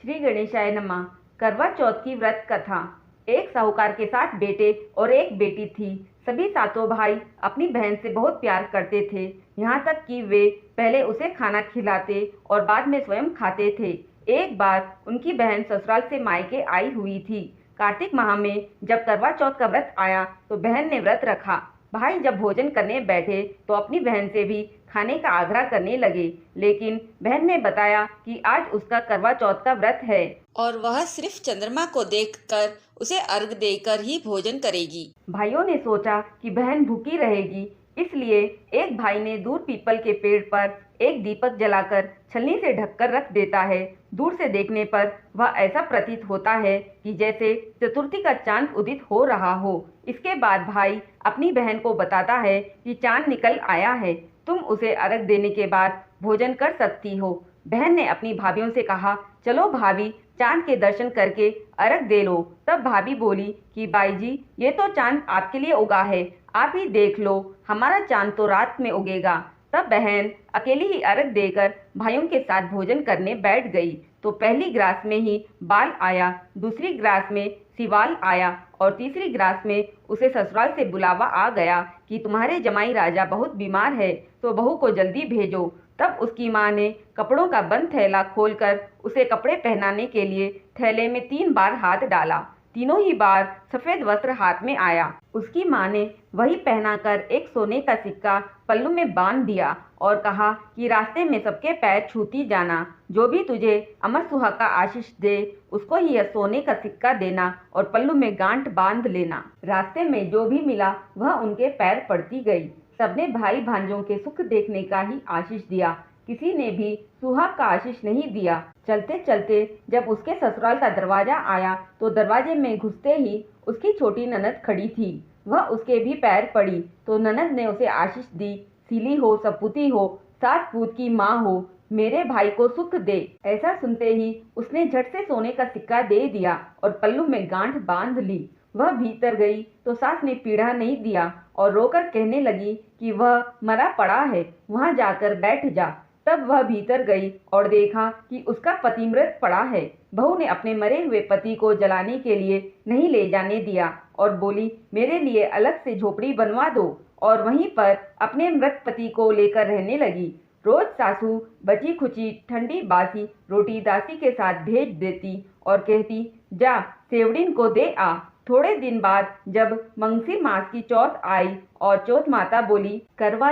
श्री गणेशाय नमः। करवा चौथ की व्रत कथा। एक साहूकार के 7 बेटे और एक बेटी थी। सभी सातों भाई अपनी बहन से बहुत प्यार करते थे, यहाँ तक कि वे पहले उसे खाना खिलाते और बाद में स्वयं खाते थे। एक बार उनकी बहन ससुराल से मायके आई हुई थी। कार्तिक माह में जब करवा चौथ का व्रत आया तो बहन ने व्रत रखा। भाई जब भोजन करने बैठे तो अपनी बहन से भी खाने का आग्रह करने लगे, लेकिन बहन ने बताया कि आज उसका करवा चौथ का व्रत है और वह सिर्फ चंद्रमा को देखकर उसे अर्घ देकर ही भोजन करेगी। भाइयों ने सोचा कि बहन भूखी रहेगी, इसलिए एक भाई ने दूर पीपल के पेड़ पर एक दीपक जलाकर छलनी से ढककर रख देता है। दूर से देखने पर वह ऐसा प्रतीत होता है कि जैसे चतुर्थी का चांद उदित हो रहा हो। इसके बाद भाई अपनी बहन को बताता है कि चांद निकल आया है, तुम उसे अर्घ देने के बाद भोजन कर सकती हो। बहन ने अपनी भाभीयों से कहा, चलो भाभी, चांद के दर्शन करके अर्घ दे लो। तब भाभी बोली कि बाई जी, ये तो चांद आपके लिए उगा है, आप ही देख लो, हमारा चांद तो रात में उगेगा। तब बहन अकेली ही अर्घ देकर भाइयों के साथ भोजन करने बैठ गई तो पहली ग्रास में ही बाल आया, दूसरी ग्रास में सिवाल आया और तीसरी ग्रास में उसे ससुराल से बुलावा आ गया कि तुम्हारे जमाई राजा बहुत बीमार है, तो बहू को जल्दी भेजो। तब उसकी माँ ने कपड़ों का बंद थैला खोलकर उसे कपड़े पहनाने के लिए थैले में 3 बार हाथ डाला। तीनों ही बार सफ़ेद वस्त्र हाथ में आया। उसकी माँ ने वही पहनाकर एक सोने का सिक्का पल्लू में बांध दिया और कहा कि रास्ते में सबके पैर छूती जाना, जो भी तुझे अमर सुहाग का आशीष दे उसको ही यह सोने का सिक्का देना और पल्लू में गांठ बांध लेना। रास्ते में जो भी मिला वह उनके पैर पड़ती गई। सबने भाई भांजों के सुख देखने का ही आशीष दिया, किसी ने भी सुहाग का आशीष नहीं दिया। चलते चलते जब उसके ससुराल का दरवाजा आया तो दरवाजे में घुसते ही उसकी छोटी ननद खड़ी थी। वह उसके भी पैर पड़ी तो ननद ने उसे आशीष दी, सीली हो, सपूती हो, 7 पूत की माँ हो, मेरे भाई को सुख दे। ऐसा सुनते ही उसने झट से सोने का सिक्का दे दिया और पल्लू में गांठ बांध ली। वह भीतर गई तो सास ने पीढ़ा नहीं दिया और रोकर कहने लगी कि वह मरा पड़ा है, वहां जाकर बैठ जा। तब वह भीतर गई और देखा कि उसका पति मृत पड़ा है। बहू ने अपने मरे हुए पति को जलाने के लिए नहीं ले जाने दिया और बोली, मेरे लिए अलग से झोपड़ी बनवा दो, और वहीं पर अपने मृत पति को लेकर रहने लगी। रोज सासू बची खुची ठंडी बासी रोटी दासी के साथ भेज देती और कहती, जा सेवड़ीन को दे आ। थोड़े दिन बाद जब मंगसी मास की चौथ आई और चौथ माता बोली, करवा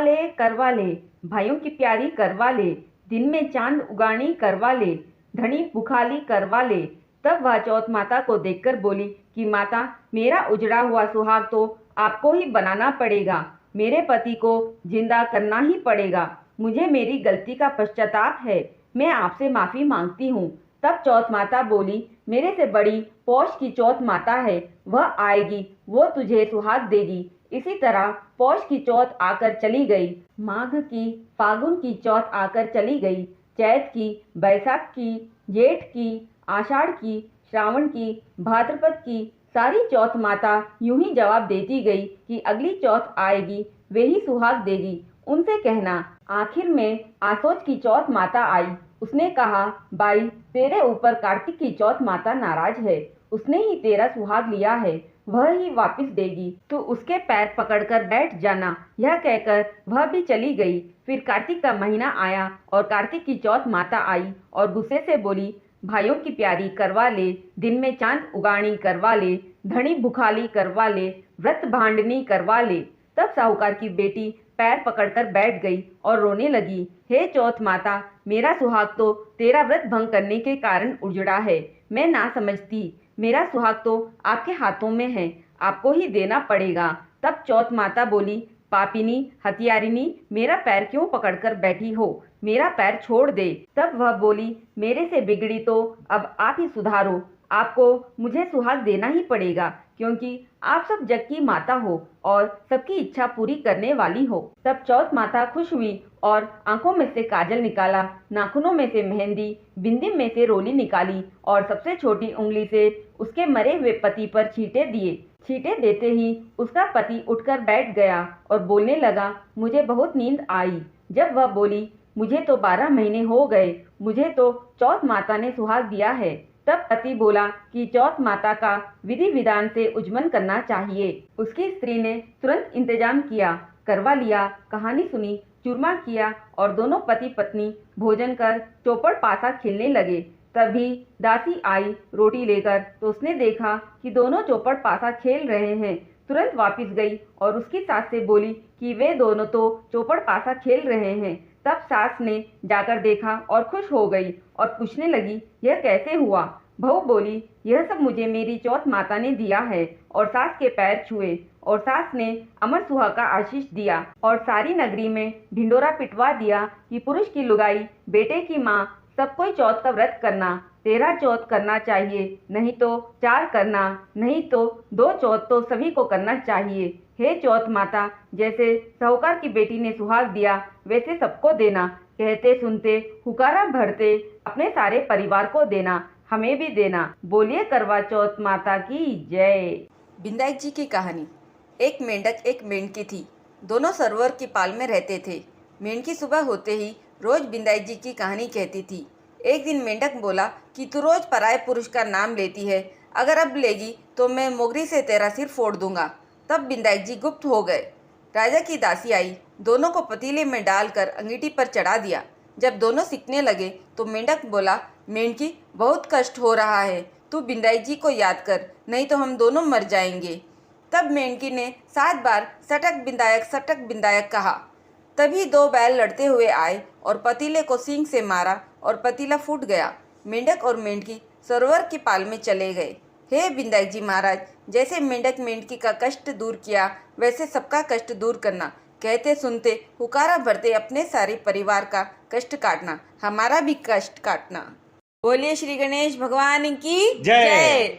ले भाइयों की प्यारी, करवा ले, दिन में चांद उगानी, करवा ले, धनी बुखाली, करवा ले। तब वह चौथ माता को देखकर बोली कि माता, मेरा उजड़ा हुआ सुहाग तो आपको ही बनाना पड़ेगा, मेरे पति को जिंदा करना ही पड़ेगा। मुझे मेरी गलती का पश्चाताप है, मैं आपसे माफ़ी मांगती हूँ। तब चौथ माता बोली, मेरे से बड़ी पौष की चौथ माता है, वह आएगी, वो तुझे सुहाग देगी। इसी तरह पौष की चौथ आकर चली गई, माघ की, फागुन की चौथ आकर चली गई, चैत की, बैसाख की, जेठ की, आषाढ़ की, श्रावण की, भाद्रपद की, सारी चौथ माता यूं ही जवाब देती गई कि अगली चौथ आएगी, वे ही सुहाग देगी। उनसे कहना। आखिर में आसोज की चौथ माता आई। उसने कहा, बाई, तेरे ऊपर कार्तिक की चौथ माता नाराज है, उसने ही तेरा सुहाग लिया है, वह ही वापस देगी, तो उसके पैर पकड़कर बैठ जाना। यह कहकर वह भी चली गई। फिर कार्तिक का महीना आया और कार्तिक की चौथ माता आई और गुस्से से बोली, भाइयों की प्यारी, करवा ले, दिन में चांद उगानी, करवा ले, धनी भुखाली, करवा ले, व्रत भांडनी, करवा ले। तब साहूकार की बेटी पैर पकड़कर बैठ गई और रोने लगी, हे चौथ माता, मेरा सुहाग तो तेरा व्रत भंग करने के कारण उजड़ा है, मैं ना समझती, मेरा सुहाग तो आपके हाथों में है, आपको ही देना पड़ेगा। तब चौथ माता बोली, पापिनी, हथियारिनी, मेरा पैर क्यों पकड़कर बैठी हो, मेरा पैर छोड़ दे। तब वह बोली, मेरे से बिगड़ी तो अब आप ही सुधारो, आपको मुझे सुहाग देना ही पड़ेगा, क्योंकि आप सब जग की माता हो और सबकी इच्छा पूरी करने वाली हो। तब चौथ माता खुश हुई और आंखों में से काजल निकाला, नाखूनों में से मेहंदी, बिंदी में से रोली निकाली और सबसे छोटी उंगली से उसके मरे हुए पति पर छींटे दिए। छींटे देते ही उसका पति उठकर बैठ गया और बोलने लगा, मुझे बहुत नींद आई। जब वह बोली, मुझे तो 12 महीने हो गए, मुझे तो चौथ माता ने सुहाग दिया है। तब पति बोला कि चौथ माता का विधि विधान से उज्जमन करना चाहिए। उसकी स्त्री ने तुरंत इंतजाम किया, करवा लिया, कहानी सुनी, चूरमा किया और दोनों पति पत्नी भोजन कर चौपड़ पासा खेलने लगे। तभी दासी आई रोटी लेकर, तो उसने देखा कि दोनों चौपड़ पासा खेल रहे हैं। तुरंत वापस गई और उसकी सास से बोली कि वे दोनों तो चौपड़ पासा खेल रहे हैं। तब सास ने जाकर देखा और खुश हो गई और पूछने लगी, यह कैसे हुआ? बहू बोली, यह सब मुझे मेरी चौथ माता ने दिया है। और सास के पैर छुए और सास ने अमर सुहाग का आशीष दिया और सारी नगरी में ढिंडोरा पिटवा दिया कि पुरुष की लुगाई, बेटे की माँ, सब कोई चौथ का व्रत करना। 13 चौथ करना चाहिए, नहीं तो 4 करना, नहीं तो 2 चौथ तो सभी को करना चाहिए। हे चौथ माता, जैसे साहूकार की बेटी ने सुहाग दिया वैसे सबको देना। कहते सुनते हुकारा भरते अपने सारे परिवार को देना, हमें भी देना। बोलिए करवा चौथ माता की जय। बिंदाई जी की कहानी। एक मेंढक एक मेंढकी थी। दोनों सरोवर की पाल में रहते थे। मेंढकी सुबह होते ही रोज बिंदाई जी की कहानी कहती थी। एक दिन मेंढक बोला कि तू रोज पराये पुरुष का नाम लेती है, अगर अब लेगी तो मैं मोगरी से तेरा सिर फोड़ दूंगा। तब बिंदाई जी गुप्त हो गए। राजा की दासी आई, दोनों को पतीले में डालकर अंगीठी पर चढ़ा दिया। जब दोनों सिकने लगे तो मेंढक बोला, मेंढकी बहुत कष्ट हो रहा है, तू बिंदाई जी को याद कर, नहीं तो हम दोनों मर जाएंगे। तब मेंढकी ने 7 बार सटक बिंदायक कहा। तभी 2 बैल लड़ते हुए आए और पतीले को सींग से मारा और पतीला फूट गया। मेंढक और मेंढकी सरोवर की पाल में चले गए। हे बिंदाई जी महाराज, जैसे मेंढक मेंढकी का कष्ट दूर किया वैसे सबका कष्ट दूर करना। कहते सुनते हुकारा भरते अपने सारे परिवार का कष्ट काटना, हमारा भी कष्ट काटना। बोलिए श्री गणेश भगवान की जय।